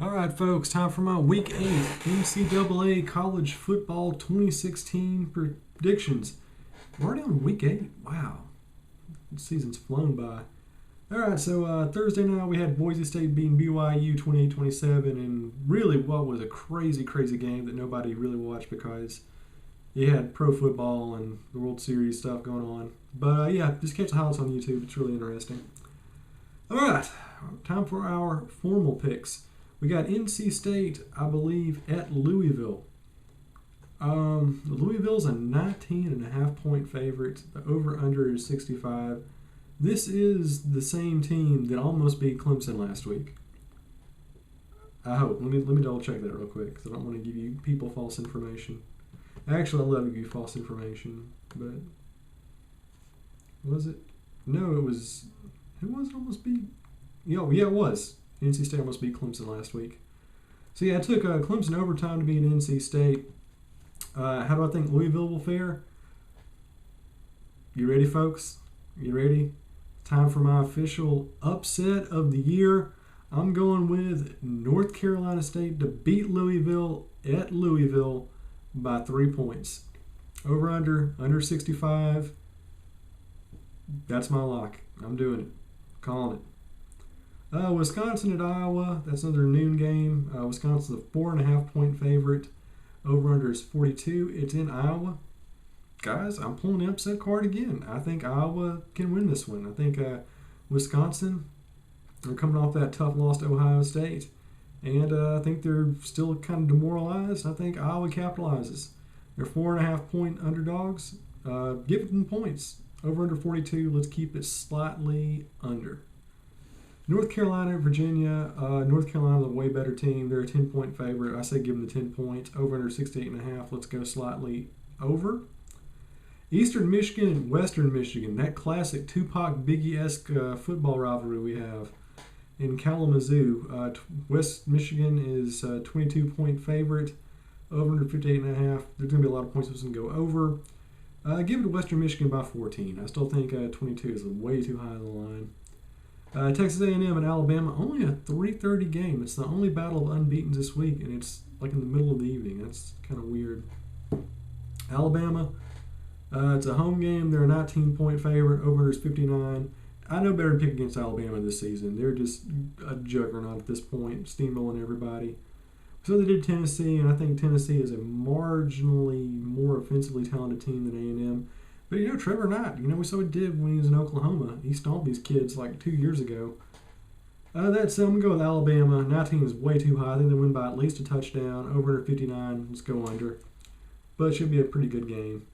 All right, folks, time for my Week 8 NCAA College Football 2016 predictions. We're already on Week 8. Wow. The season's flown by. All right, so Thursday night we had Boise State beating BYU 28-27, and really what was a crazy, crazy game that nobody really watched because you had pro football and the World Series stuff going on. But yeah, just catch the highlights on YouTube. It's really interesting. All right, time for our formal picks. We got NC State, I believe, at Louisville. Louisville's a 19.5-point favorite. The over-under is 65. This is the same team that almost beat Clemson last week. I hope. Let me double check that real quick because I don't want to give you people false information. Actually, I love to give you false information, but was it? No, it was. Who was it almost beat? Yeah, it was. NC State almost beat Clemson last week. So yeah, I took Clemson overtime to beat NC State. How do I think Louisville will fare? You ready, folks? You ready? Time for my official upset of the year. I'm going with North Carolina State to beat Louisville at Louisville by 3 points. Under 65. That's my lock. I'm doing it. Calling it. Wisconsin at Iowa. That's another noon game. Wisconsin's a 4.5-point favorite. Over-under is 42. It's in Iowa. Guys, I'm pulling the upset card again. I think Iowa can win this one. I think Wisconsin, they're coming off that tough loss to Ohio State. And I think they're still kind of demoralized. I think Iowa capitalizes. They're 4.5-point underdogs. Give them points. Over-under 42. Let's keep it slightly under. North Carolina, Virginia. North Carolina's a way better team. They're a 10-point favorite. I say give them the 10 points. Over under 68.5. Let's go slightly over. Eastern Michigan and Western Michigan. That classic Tupac Biggie-esque football rivalry we have in Kalamazoo. West Michigan is a 22-point favorite. Over under 58.5. There's going to be a lot of points that's going to go over. Give it to Western Michigan by 14. I still think 22 is way too high on the line. Texas A&M and Alabama, only a 3:30 game. It's the only battle of unbeatens this week, and it's like in the middle of the evening. That's kind of weird. Alabama, it's a home game. They're a 19-point favorite. Over-under is 59. I know better to pick against Alabama this season. They're just a juggernaut at this point, steamrolling everybody. So they did Tennessee, and I think Tennessee is a marginally more offensively talented team than A&M. But, Trevor Knight, we saw what he did when he was in Oklahoma. He stomped these kids like 2 years ago. That said, I'm going to go with Alabama. 19 is way too high. I think they win by at least a touchdown. Over under 59. Let's go under. But it should be a pretty good game.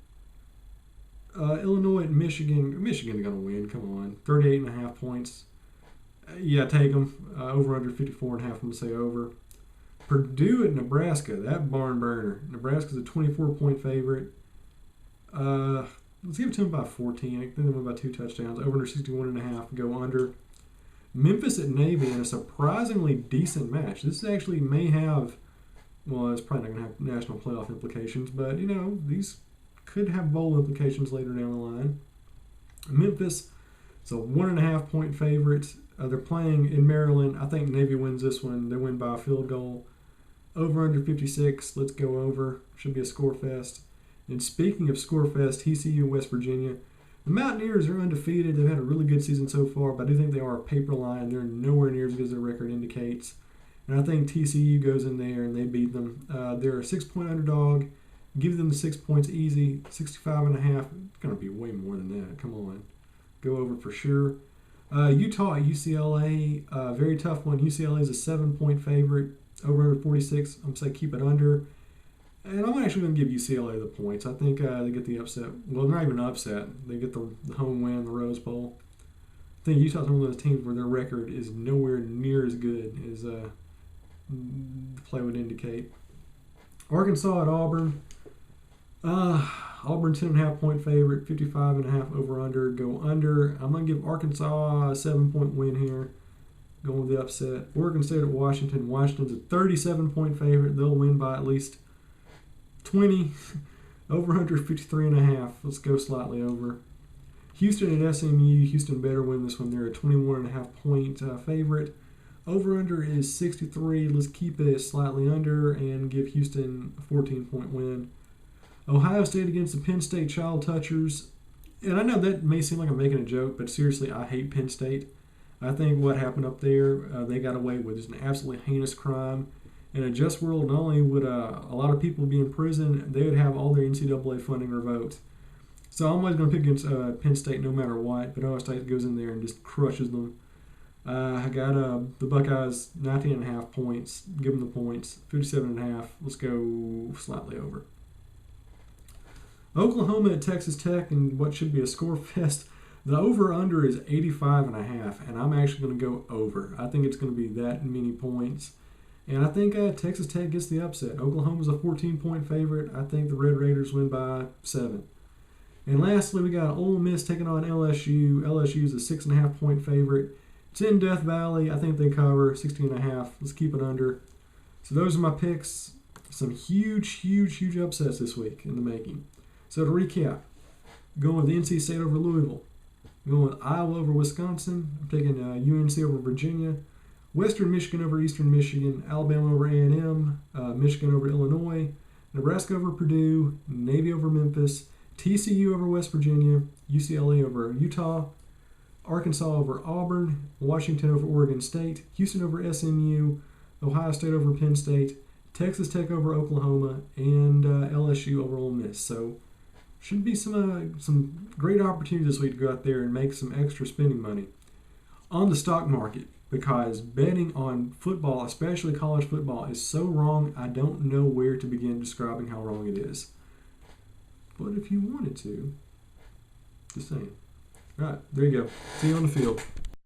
Illinois and Michigan. Michigan's going to win. Come on. 38.5 points. Yeah, take them. Over under 54.5. I'm going to say over. Purdue at Nebraska. That barn burner. Nebraska's a 24-point favorite. Let's give it to them by 14. I think they win by 2 touchdowns. Over under 61.5. Go under. Memphis at Navy in a surprisingly decent match. This actually may have, well, it's probably not going to have national playoff implications, but, these could have bowl implications later down the line. Memphis is a 1.5-point favorite. They're playing in Maryland. I think Navy wins this one. They win by a field goal. Over under 56. Let's go over. Should be a score fest. And speaking of Scorefest, TCU and West Virginia, the Mountaineers are undefeated. They've had a really good season so far, but I do think they are a paper line. They're nowhere near as good as their record indicates. And I think TCU goes in there and they beat them. They're a 6-point underdog. Give them the 6 points easy. 65.5. It's going to be way more than that. Come on. Go over for sure. Utah at UCLA, very tough one. UCLA is a 7-point favorite. Over under 46. I'm going to say keep it under. And I'm actually going to give UCLA the points. I think they get the upset. Well, not even an upset. They get the home win, the Rose Bowl. I think Utah's one of those teams where their record is nowhere near as good as the play would indicate. Arkansas at Auburn. Auburn 10.5-point favorite, 55.5 over-under. Go under. I'm going to give Arkansas a 7-point win here. Going with the upset. Oregon State at Washington. Washington's a 37-point favorite. They'll win by at least 20. Over under 53.5. Let's go slightly over. Houston at SMU. Houston better win this one. They're a 21.5-point favorite. Over-under is 63. Let's keep it slightly under and give Houston a 14-point win. Ohio State against the Penn State Child Touchers. And I know that may seem like I'm making a joke, but seriously, I hate Penn State. I think what happened up there, they got away with is an absolutely heinous crime. In a just world, not only would a lot of people be in prison, they would have all their NCAA funding revoked. So I'm always going to pick against Penn State no matter what, but Ohio State goes in there and just crushes them. I got the Buckeyes 19.5 points. Give them the points. 57.5. Let's go slightly over. Oklahoma at Texas Tech in what should be a score fest. The over-under is 85.5, and I'm actually going to go over. I think it's going to be that many points. And I think Texas Tech gets the upset. Oklahoma's a 14-point favorite. I think the Red Raiders win by 7. And lastly, we got Ole Miss taking on LSU. LSU is a 6.5-point favorite. It's in Death Valley. I think they cover 16.5. Let's keep it under. So those are my picks. Some huge upsets this week in the making. So to recap, going with NC State over Louisville. Going with Iowa over Wisconsin. I'm taking UNC over Virginia. Western Michigan over Eastern Michigan. Alabama over A&M. Michigan over Illinois. Nebraska over Purdue. Navy over Memphis. TCU over West Virginia. UCLA over Utah. Arkansas over Auburn. Washington over Oregon State. Houston over SMU. Ohio State over Penn State. Texas Tech over Oklahoma. And LSU over Ole Miss. So should be some great opportunity this week to go out there and make some extra spending money on the stock market, because betting on football, especially college football, is so wrong. I don't know where to begin describing how wrong it is. But if you wanted to, just saying. All right, there you go. See you on the field.